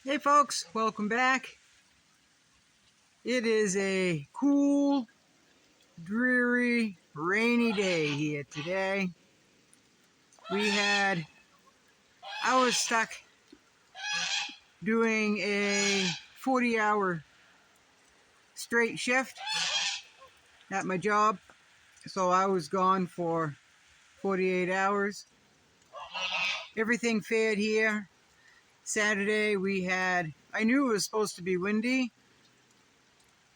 Hey folks, welcome back. It is a cool, dreary, rainy day here today. I was stuck doing a 40-hour straight shift at my job. So I was gone for 48 hours. Everything fared here. Saturday I knew it was supposed to be windy,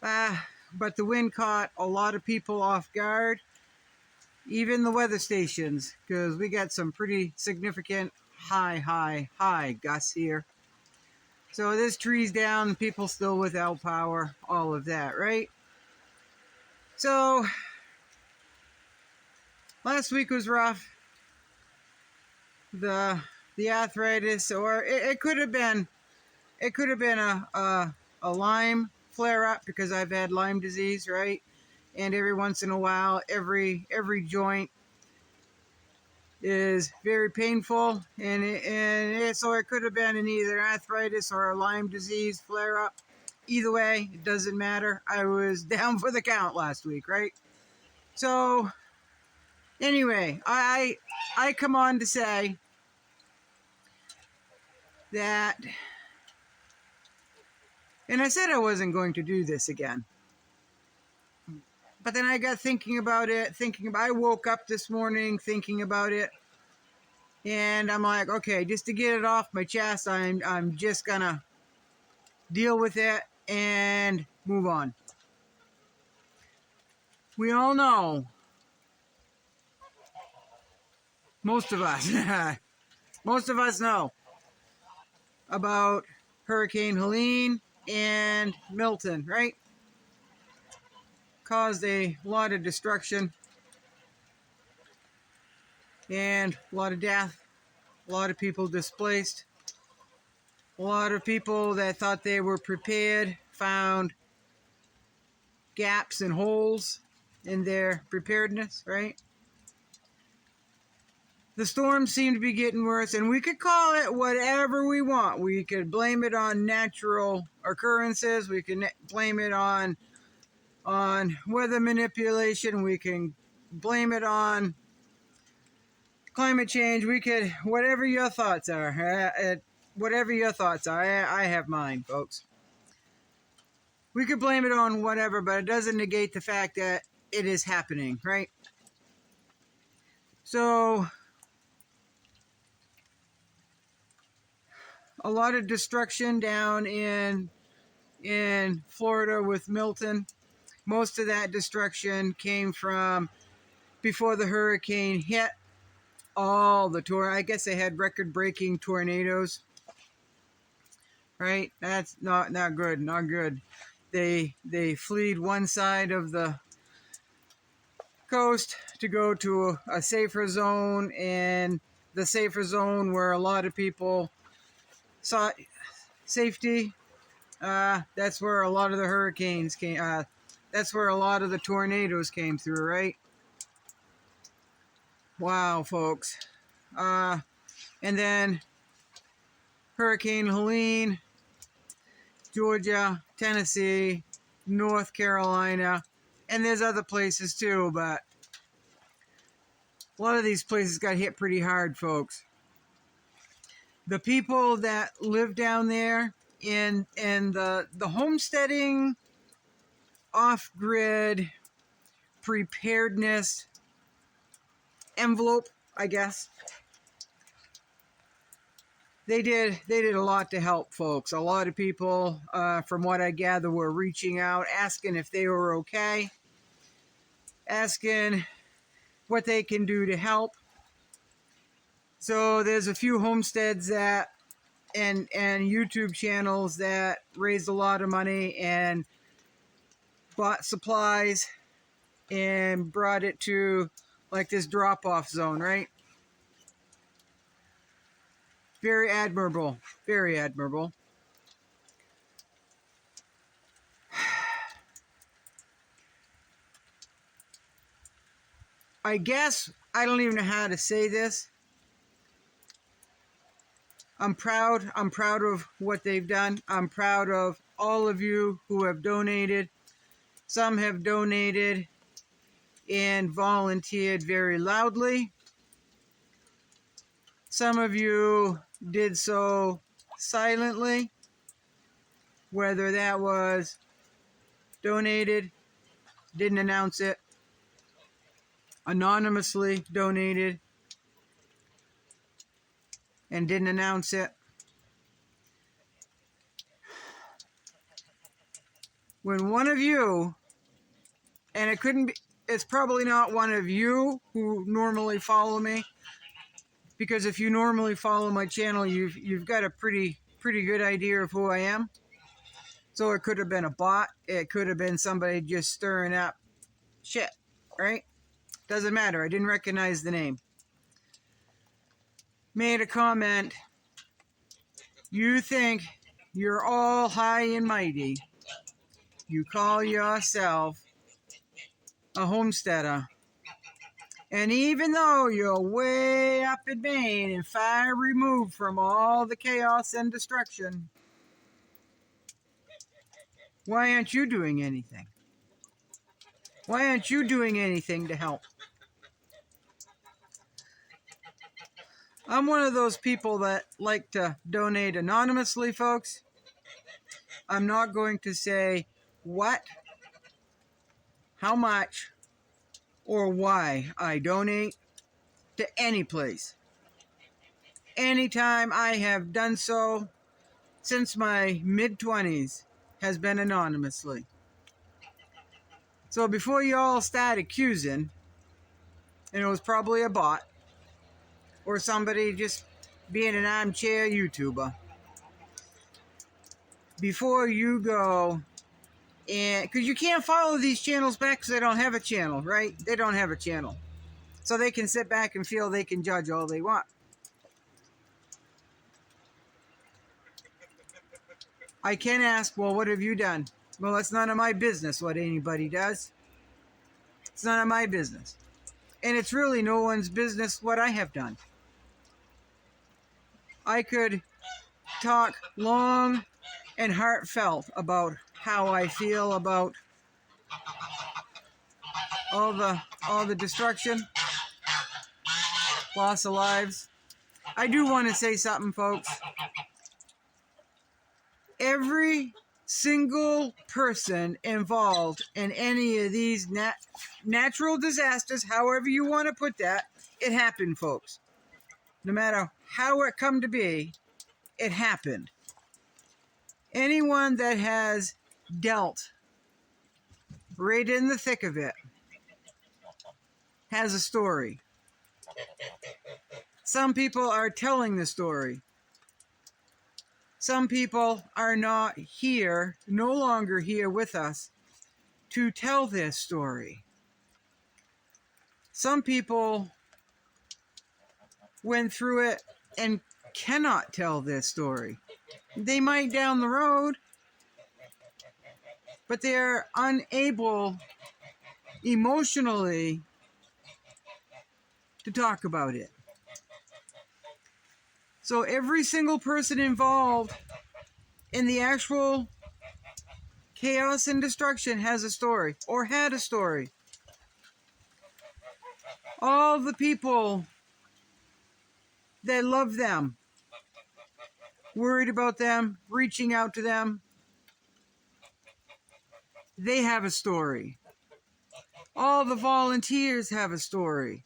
but the wind caught a lot of people off guard. Even the weather stations, because we got some pretty significant high gusts here. So there's trees down, people still without power, all of that, right? So last week was rough. The arthritis, or it could have been a Lyme flare up, because I've had Lyme disease, right? And every once in a while, every joint is very painful, so it could have been an either arthritis or a Lyme disease flare up. Either way, it doesn't matter. I was down for the count last week, right? So anyway, I come on to say that, and I said I wasn't going to do this again, but then I got thinking about it. I woke up this morning thinking about it. And I'm like, okay, just to get it off my chest, I'm just gonna deal with it and move on. We all know, most of us know about Hurricane Helene and Milton, right? Caused a lot of destruction and a lot of death, a lot of people displaced, a lot of people that thought they were prepared found gaps and holes in their preparedness, right? The storms seem to be getting worse, and we could call it whatever we want. We could blame it on natural occurrences. We can blame it on weather manipulation. We can blame it on climate change. We could, whatever your thoughts are. I have mine, folks. We could blame it on whatever, but it doesn't negate the fact that it is happening, right? So a lot of destruction down in Florida with Milton. Most of that destruction came from before the hurricane hit. I guess they had record-breaking tornadoes, right? That's not good. They fled one side of the coast to go to a safer zone, and the safer zone where a lot of people sought safety, that's where a lot of the hurricanes came. That's where a lot of the tornadoes came through, right? Wow, folks. And then Hurricane Helene, Georgia, Tennessee, North Carolina, and there's other places too, but a lot of these places got hit pretty hard, folks. The people that live down there in the homesteading, off-grid preparedness envelope, I guess, they did a lot to help folks. A lot of people, from what I gather, were reaching out, asking if they were okay, asking what they can do to help. So there's a few homesteads that and YouTube channels that raised a lot of money and bought supplies and brought it to like this drop-off zone, right? Very admirable. Very admirable. I guess I don't even know how to say this. I'm proud. I'm proud of what they've done. I'm proud of all of you who have donated. Some have donated and volunteered very loudly. Some of you did so silently, whether that was donated, didn't announce it, anonymously donated, and didn't announce it. When one of you, and it couldn't be, it's probably not one of you who normally follow me, because if you normally follow my channel, you've got a pretty good idea of who I am. So it could have been a bot. It could have been somebody just stirring up shit, right? Doesn't matter. I didn't recognize the name. Made a comment. You think you're all high and mighty. You call yourself a homesteader. And even though you're way up in Maine and far removed from all the chaos and destruction, why aren't you doing anything? Why aren't you doing anything to help? I'm one of those people that like to donate anonymously, folks. I'm not going to say what, how much, or why I donate to any place. Anytime I have done so since my mid-20s has been anonymously. So before you all start accusing, and it was probably a bot, or somebody just being an armchair YouTuber, before you go, and because you can't follow these channels back because they don't have a channel, right? They don't have a channel. So they can sit back and feel they can judge all they want. I can ask, well, what have you done? Well, it's none of my business what anybody does. It's none of my business. And it's really no one's business what I have done. I could talk long and heartfelt about how I feel about all the destruction, loss of lives. I do want to say something, folks. Every single person involved in any of these natural disasters, however you want to put that, it happened, folks. No matter how it come to be, it happened. Anyone that has dealt right in the thick of it has a story. Some people are telling the story. Some people are not here, no longer here with us to tell this story. Some people went through it and cannot tell this story. They might down the road, but they're unable emotionally to talk about it. So every single person involved in the actual chaos and destruction has a story, or had a story. All the people that love them, worried about them, reaching out to them, they have a story. All the volunteers have a story.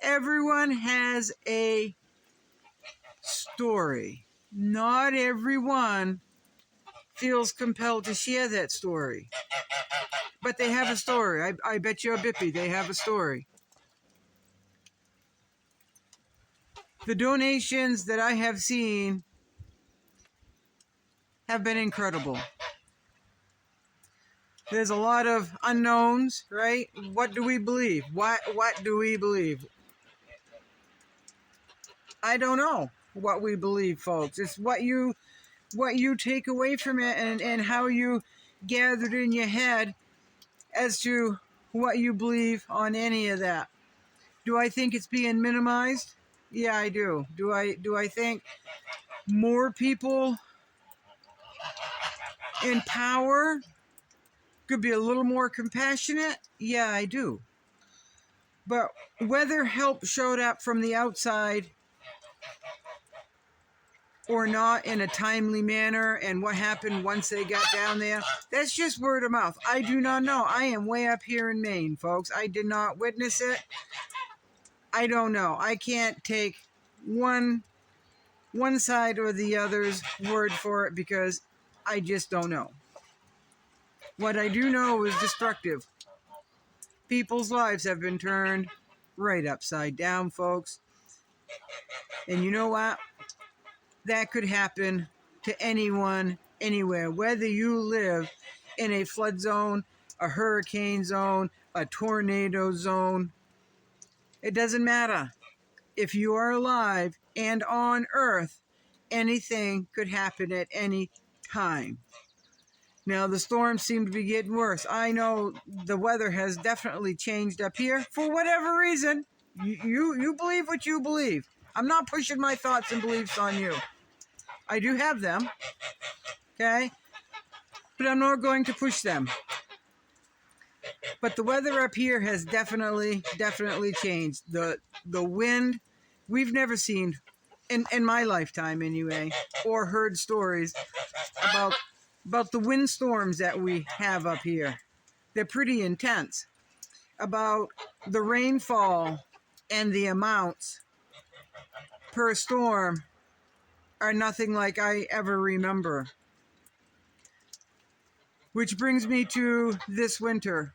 Everyone has a story. Not everyone feels compelled to share that story. But they have a story. I bet you a bippy they have a story. The donations that I have seen have been incredible. There's a lot of unknowns, right? What do we believe? What do we believe? I don't know what we believe, folks. It's what you take away from it, and how you gathered in your head as to what you believe on any of that. Do I think it's being minimized? Yeah, I do. Do I think more people in power could be a little more compassionate? Yeah, I do. But whether help showed up from the outside or not in a timely manner and what happened once they got down there, that's just word of mouth. I do not know. I am way up here in Maine, folks. I did not witness it. I don't know. I can't take one side or the other's word for it because I just don't know. What I do know is destructive. People's lives have been turned right upside down, folks. And you know what? That could happen to anyone, anywhere, whether you live in a flood zone, a hurricane zone, a tornado zone. It doesn't matter. If you are alive and on Earth, anything could happen at any time. Now, the storms seem to be getting worse. I know the weather has definitely changed up here for whatever reason. You believe what you believe. I'm not pushing my thoughts and beliefs on you. I do have them, okay? But I'm not going to push them. But the weather up here has definitely changed. The wind, we've never seen, in my lifetime anyway, or heard stories about the windstorms that we have up here. They're pretty intense. About the rainfall and the amounts per storm are nothing like I ever remember. Which brings me to this winter.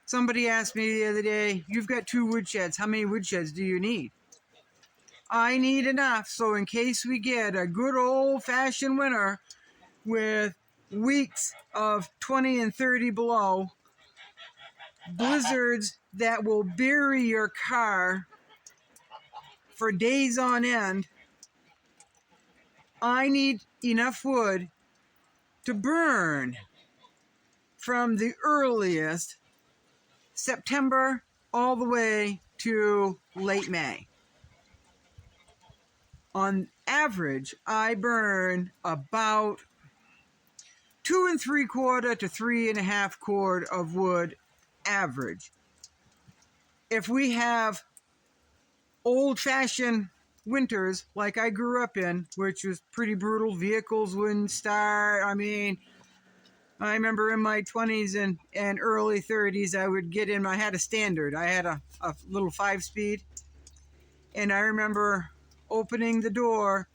Somebody asked me the other day, you've got 2 woodsheds. How many woodsheds do you need? I need enough so in case we get a good old-fashioned winter with weeks of 20 and 30 below, blizzards that will bury your car for days on end, I need enough wood to burn from the earliest September all the way to late May. On average, I burn about 2 3/4 to 3.5 cord of wood average. If we have old-fashioned winters like I grew up in, which was pretty brutal, vehicles wouldn't start. I mean, I remember in my 20s and early 30s, I would get in, I had a standard. I had a little 5-speed. And I remember opening the door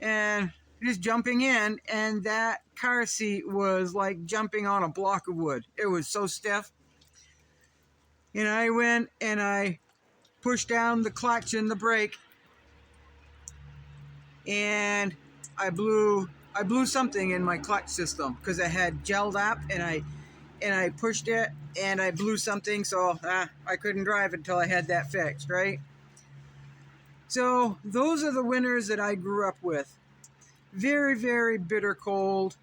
and just jumping in, and that car seat was like jumping on a block of wood. It was so stiff. And I went and I pushed down the clutch and the brake, and I blew something in my clutch system because it had gelled up, and I pushed it and I blew something, so I couldn't drive until I had that fixed, right? So those are the winters that I grew up with. Very, very bitter cold.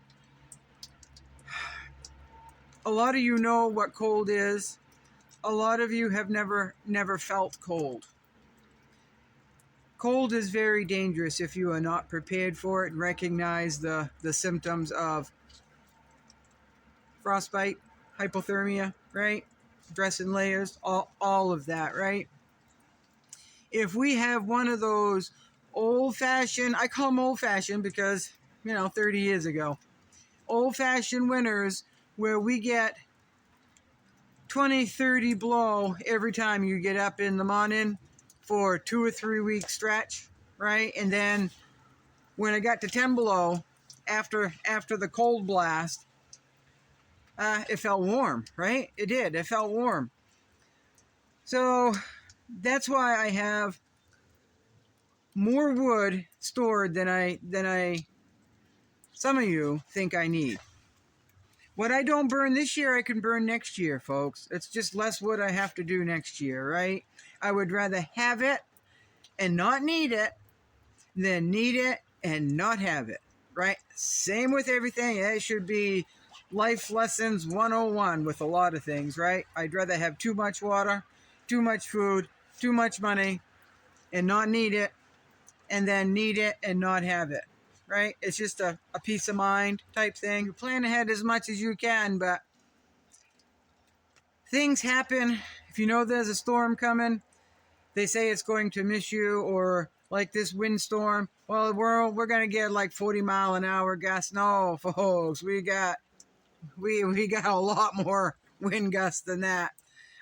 A lot of you know what cold is. A lot of you have never felt cold. Cold is very dangerous if you are not prepared for it and recognize the symptoms of frostbite, hypothermia, right? Dress in layers, all of that, right? If we have one of those old-fashioned, I call them old-fashioned because, 30 years ago, old-fashioned winters where we get 20, 30 below every time you get up in the morning for 2 or 3 week stretch, right? And then when it got to 10 below, after the cold blast, it felt warm, right? It did. It felt warm. So that's why I have more wood stored than I some of you think I need. What I don't burn this year, I can burn next year, folks. It's just less wood I have to do next year, right? I would rather have it and not need it than need it and not have it, right? Same with everything. It should be life lessons 101 with a lot of things, right? I'd rather have too much water, too much food, too much money, and not need it, and then need it and not have it, right? It's just a peace of mind type thing. You plan ahead as much as you can, but things happen. If you know there's a storm coming, they say it's going to miss you, or like this windstorm. Well, we're gonna get like 40-mile-an-hour gusts. No, folks, we got a lot more wind gusts than that.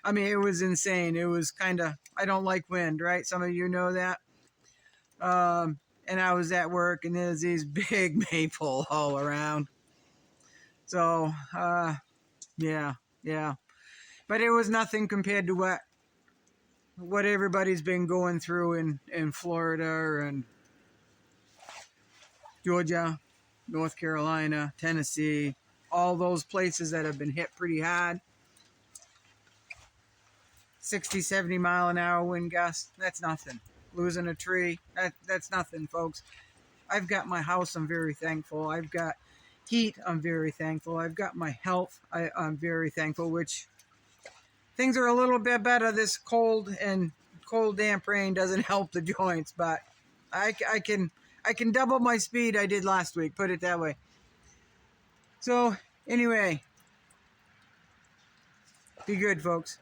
I mean, it was insane. It was kind of, I don't like wind, right? Some of you know that. And I was at work, and there's these big maple all around. So, yeah. But it was nothing compared to what everybody's been going through in Florida and Georgia, North Carolina, Tennessee, all those places that have been hit pretty hard. 60, 70-mile-an-hour wind gusts, that's nothing. Losing a tree, that's nothing, folks. I've got my house, I'm very thankful. I've got heat, I'm very thankful. I've got my health, I'm very thankful, which things are a little bit better. This cold, damp rain doesn't help the joints, but I can double my speed I did last week, put it that way. So, anyway, be good, folks.